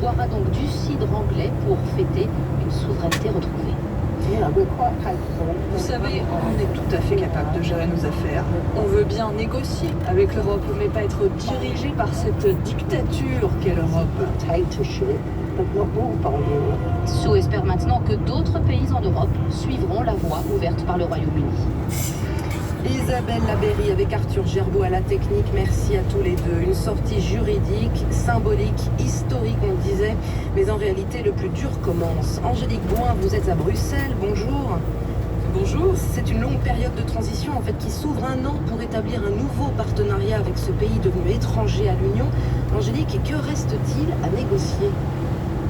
boira donc du cidre anglais pour fêter une souveraineté retrouvée. Vous savez, on est tout à fait capable de gérer nos affaires. On veut bien négocier avec l'Europe, mais pas être dirigé par cette dictature qu'est l'Europe. Sue espère maintenant que d'autres pays en Europe suivront la voie ouverte par le Royaume-Uni. Isabelle Labéry avec Arthur Gerbeau à la technique, merci à tous les deux. Une sortie juridique, symbolique, historique on disait, mais en réalité le plus dur commence. Angélique Bouin, vous êtes à Bruxelles, bonjour. Bonjour. C'est une longue période de transition en fait qui s'ouvre un an pour établir un nouveau partenariat avec ce pays devenu étranger à l'Union. Angélique, et que reste-t-il à négocier ?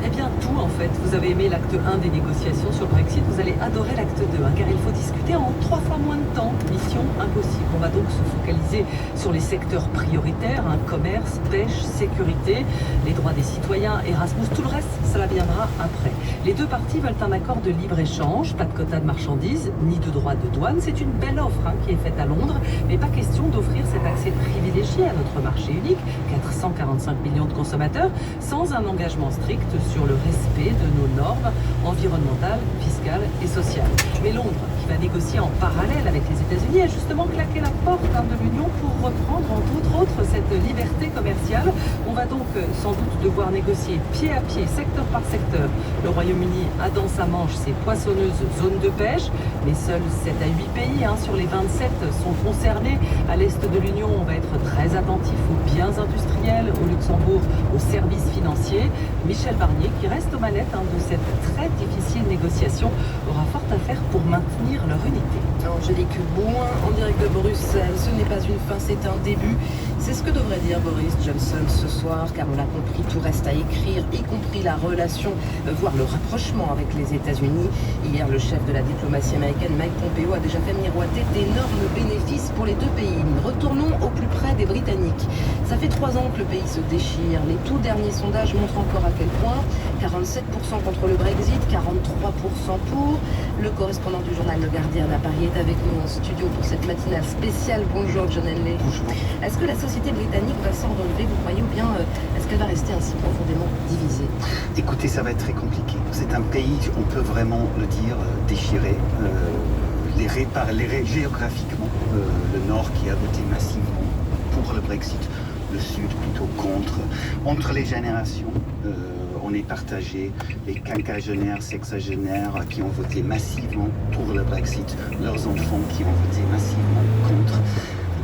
Eh bien tout en fait. Vous avez aimé l'acte 1 des négociations sur le Brexit, vous allez adorer l'acte 2, car il faut discuter en 3 fois moins de temps. Mission impossible. On va donc se focaliser sur les secteurs prioritaires, commerce, pêche, sécurité, les droits des citoyens, Erasmus, tout le reste, ça viendra après. Les deux parties veulent un accord de libre-échange, pas de quota de marchandises, ni de droits de douane. C'est une belle offre qui est faite à Londres, mais pas question d'offrir cet accès privilégié à notre marché unique, 445 millions de consommateurs, sans un engagement strict sur le respect de nos normes environnementales, fiscales et sociales. Mais Londres, qui va négocier en parallèle avec les États-Unis, a justement claqué la porte de l'Union pour reprendre, entre autres, cette liberté commerciale. On va donc sans doute devoir négocier pied à pied, secteur par secteur. Le Royaume-Uni a dans sa manche ses poissonneuses zones de pêche, mais seuls 7 à 8 pays sur les 27 sont concernés. À l'est de l'Union, on va être très attentif aux biens industriels, au Luxembourg, aux services financiers. Michel Barnier, qui reste aux manettes de cette très difficile négociation, aura fort à faire pour maintenir leur unité. Angélique Bouin, en direct de Bruxelles, ce n'est pas une fin, c'est un début. C'est ce que devrait dire Boris Johnson ce soir, car on l'a compris, tout reste à écrire, y compris la relation, voire le rapprochement avec les États-Unis. Hier, le chef de la diplomatie américaine, Mike Pompeo, a déjà fait miroiter d'énormes bénéfices pour les deux pays. Retournons au plus près des Britanniques. Ça fait 3 ans que le pays se déchire. Les tout derniers sondages montrent encore à quel point. 47% contre le Brexit, 43% pour. Le correspondant du journal Le Guardian à Paris est avec nous en studio pour cette matinale spéciale. Bonjour John Henley. Bonjour. Est-ce que la société britannique va s'en relever, vous croyez, ou bien est-ce qu'elle va rester ainsi profondément divisée ? Écoutez, ça va être très compliqué. C'est un pays, on peut vraiment le dire, déchiré. Géographiquement, le Nord qui a voté massivement pour le Brexit, le Sud plutôt contre. Entre les générations, on est partagé, les quinquagénaires, sexagénaires qui ont voté massivement pour le Brexit, leurs enfants qui ont voté massivement contre.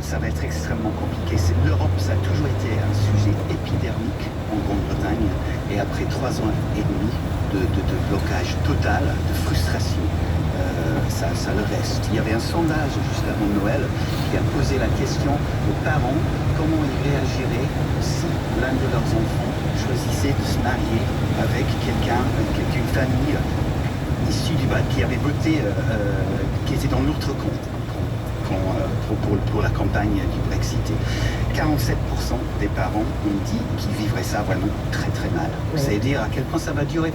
Ça va être extrêmement compliqué. L'Europe, ça a toujours été un sujet épidermique en Grande-Bretagne, et après 3 ans et demi de blocage total, de frustration, ça le reste. Il y avait un sondage juste avant Noël qui a posé la question aux parents comment ils réagiraient si l'un de leurs enfants choisissait de se marier avec une famille issue du qui avait voté, qui était dans l'autre camp pour la campagne du Brexit. 47% des parents ont dit qu'ils vivraient ça vraiment très très mal. Oui. C'est-à-dire à quel point ça va durer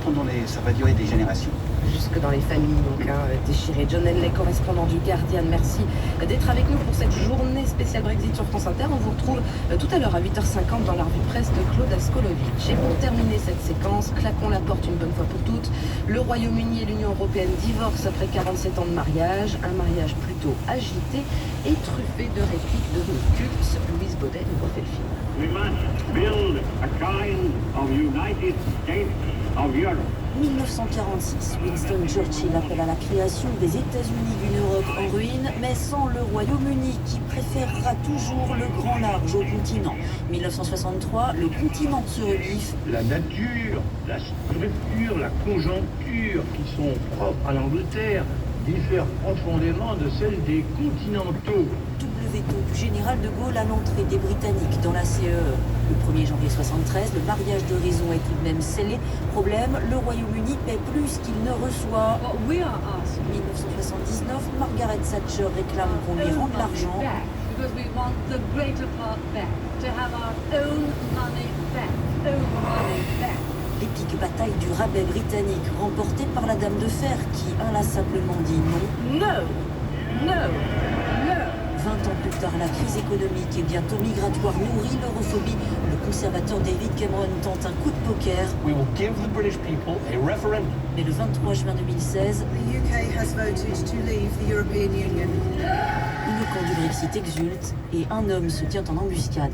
ça va durer des générations. Jusque dans les familles, donc, déchirées. John Henley, correspondant du Guardian, merci d'être avec nous pour cette journée spéciale Brexit sur France Inter. On vous retrouve tout à l'heure à 8h50 dans la revue de presse de Claude Askolovitch. Et pour terminer cette séquence, claquons la porte une bonne fois pour toutes. Le Royaume-Uni et l'Union européenne divorcent après 47 ans de mariage. Un mariage plutôt agité et truffé de répliques devenues cultes. Louise Baudet nous refait le film. We must build a kind of United States of Europe. 1946, Winston Churchill appelle à la création des États-Unis d'une Europe en ruine, mais sans le Royaume-Uni qui préférera toujours le grand large au continent. 1963, le continent se rebiffe. La nature, la structure, la conjoncture qui sont propres à l'Angleterre diffèrent profondément de celles des continentaux. Double veto du général de Gaulle à l'entrée des Britanniques dans la CEE. Le 1er janvier 73, le mariage de raison est tout de même scellé. Problème, le Royaume-Uni paie plus qu'il ne reçoit. 1979, Margaret Thatcher réclame qu'on lui rende l'argent. L'épique bataille du rabais britannique remportée par la Dame de Fer qui inlassablement dit non. No, no, no. 20 ans plus tard, la crise économique et bientôt migratoire nourrit l'europhobie. Le conservateur David Cameron tente un coup de poker. We will give the British people a referendum. Mais le 23 juin 2016, The UK has voted to leave the European Union. le camp du Brexit exulte et un homme se tient en embuscade.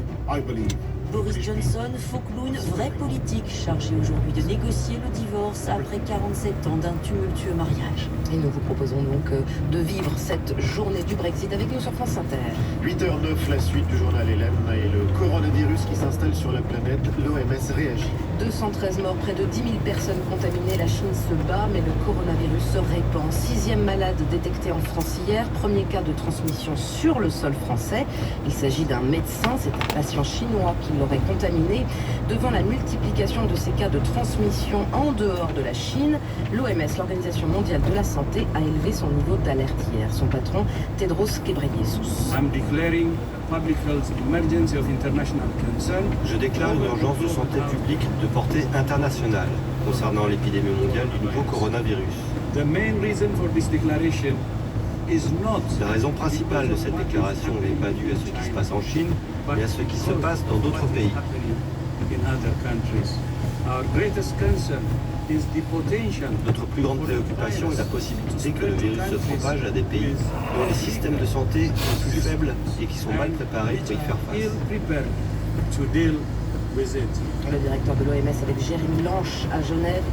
Boris Johnson, faux clown, vrai politique, chargé aujourd'hui de négocier le divorce après 47 ans d'un tumultueux mariage. Et nous vous proposons donc de vivre cette journée du Brexit avec nous sur France Inter. 8h09, la suite du journal LM et le coronavirus qui s'installe sur la planète, l'OMS réagit. 213 morts, près de 10 000 personnes contaminées. La Chine se bat, mais le coronavirus se répand. 6e malade détecté en France hier. Premier cas de transmission sur le sol français. Il s'agit d'un médecin, c'est un patient chinois qui l'aurait contaminé. Devant la multiplication de ces cas de transmission en dehors de la Chine, l'OMS, l'Organisation mondiale de la santé, a élevé son niveau d'alerte hier. Son patron, Tedros Ghebreyesus. Je déclare une urgence de santé publique de portée internationale concernant l'épidémie mondiale du nouveau coronavirus. La raison principale de cette déclaration n'est pas due à ce qui se passe en Chine, mais à ce qui se passe dans d'autres pays. Notre plus grande préoccupation est la possibilité que le virus se propage à des pays dont les systèmes de santé sont plus faibles et qui sont mal préparés pour y faire face. Le directeur de l'OMS avec Jérémy Lanche à Genève.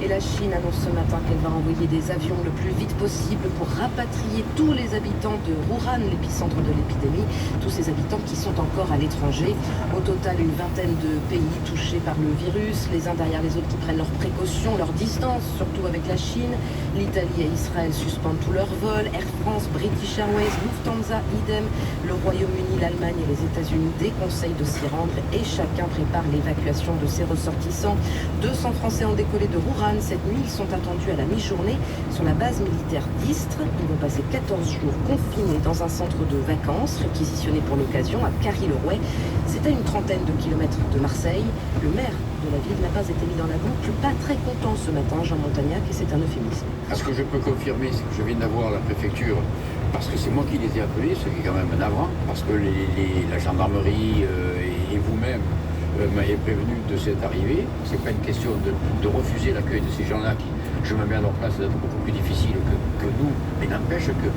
Et la Chine annonce ce matin qu'elle va envoyer des avions le plus vite possible pour rapatrier tous les habitants de Wuhan, l'épicentre de l'épidémie, tous ces habitants qui sont encore à l'étranger. Au total, une vingtaine de pays touchés par le virus, les uns derrière les autres qui prennent leurs précautions, leurs distances, surtout avec la Chine. L'Italie et Israël suspendent tous leurs vols. Air France, British Airways, Lufthansa, idem. Le Royaume-Uni, l'Allemagne et les États-Unis déconseillent de s'y rendre et chacun prépare l'évacuation de ses ressortissants. 200 Français ont décollé de Wuhan. Cette nuit, ils sont attendus à la mi-journée sur la base militaire d'Istres. Ils vont passer 14 jours confinés dans un centre de vacances réquisitionné pour l'occasion à Carry-le-Rouet. C'est à une trentaine de kilomètres de Marseille. Le maire de la ville n'a pas été mis dans la boucle. Pas très content ce matin, Jean Montagnac, et c'est un euphémisme. Ce que je peux confirmer, c'est que je viens d'avoir la préfecture, parce que c'est moi qui les ai appelés, ce qui est quand même navrant, parce que la gendarmerie et vous-même m'avez prévenu de cette arrivée. C'est pas une question de refuser l'accueil de ces gens-là qui, je me mets à leur place, c'est beaucoup plus difficile que nous, mais n'empêche que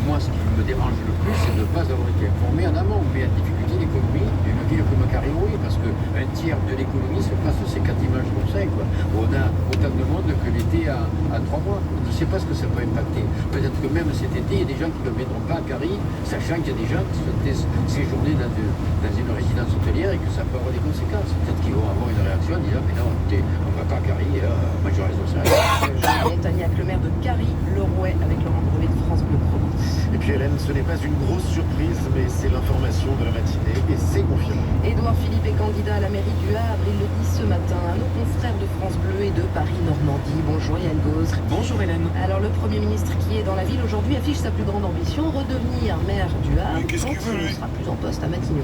moi, ce qui me dérange le plus, c'est de ne pas avoir été informé en amont, mais en difficulté d'économie d'une ville comme Carry-le-Rouet, parce qu'un tiers de l'économie se passe sur ces 4 images comme ça, quoi. On a autant de monde que l'été à 3 mois. On ne sait pas ce que ça peut impacter. Peut-être que même cet été, il y a des gens qui ne viendront pas à Carry, sachant qu'il y a des gens qui sont séjournés dans une résidence hôtelière et que ça peut avoir des conséquences. Peut-être qu'ils vont avoir une réaction en disant mais non, écoutez, on ne va pas à Carry, moi j'aurais raison, c'est rien. Jean Montagnac, le maire de Carry-le-Rouet avec Laurent Brevet de France Bleu Provence. Et puis Hélène, ce n'est pas une grosse surprise, mais c'est l'information de la matinée et c'est confirmé. Édouard Philippe est candidat à la mairie du Havre, il le dit ce matin à nos confrères de France Bleu et de Paris-Normandie. Bonjour Yann Gauze. Bonjour Hélène. Alors le Premier ministre qui est dans la ville aujourd'hui affiche sa plus grande ambition, redevenir maire du Havre quand il sera plus en poste à Matignon.